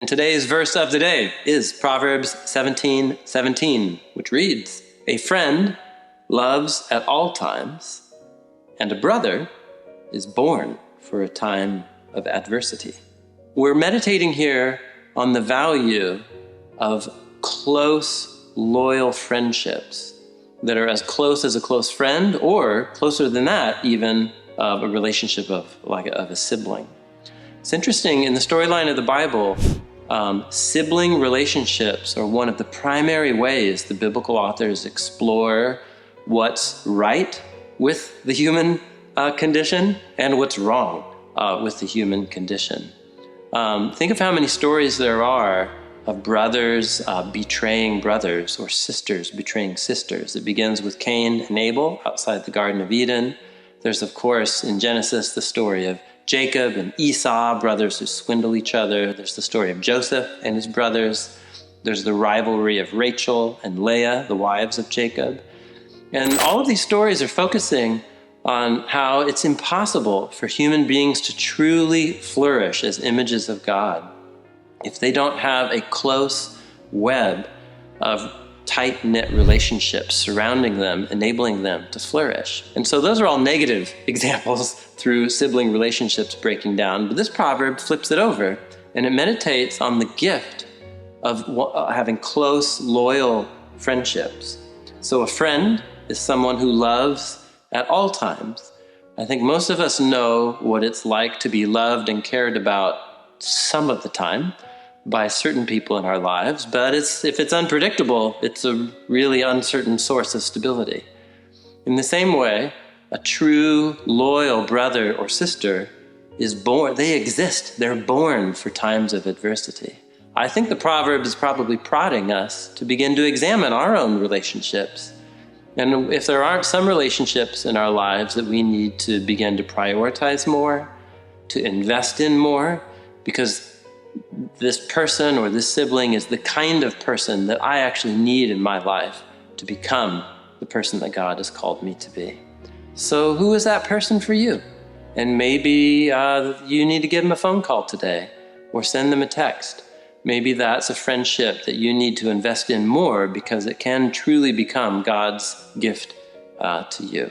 And today's verse of the day is Proverbs 17:17, which reads, "A friend loves at all times, and a brother is born for a time of adversity." We're meditating here on the value of close, loyal friendships that are as close as a close friend, or closer than that, even a relationship of a sibling. It's interesting, in the storyline of the Bible, sibling relationships are one of the primary ways the biblical authors explore what's right with the human condition and what's wrong with the human condition. Think of how many stories there are of brothers betraying brothers, or sisters betraying sisters. It begins with Cain and Abel outside the Garden of Eden. There's, of course, in Genesis, the story of Jacob and Esau, brothers who swindle each other. There's the story of Joseph and his brothers. There's the rivalry of Rachel and Leah, the wives of Jacob. And all of these stories are focusing on how it's impossible for human beings to truly flourish as images of God if they don't have a close web of tight-knit relationships surrounding them, enabling them to flourish. And so those are all negative examples through sibling relationships breaking down. But this proverb flips it over, and it meditates on the gift of having close, loyal friendships. So a friend is someone who loves at all times. I think most of us know what it's like to be loved and cared about some of the time by certain people in our lives, but if it's unpredictable, it's a really uncertain source of stability. In the same way, a true, loyal brother or sister is born. They exist. They're born for times of adversity. I think the proverb is probably prodding us to begin to examine our own relationships. And if there aren't some relationships in our lives that we need to begin to prioritize more, to invest in more, because this person or this sibling is the kind of person that I actually need in my life to become the person that God has called me to be. So who is that person for you? And maybe you need to give them a phone call today or send them a text. Maybe that's a friendship that you need to invest in more, because it can truly become God's gift to you.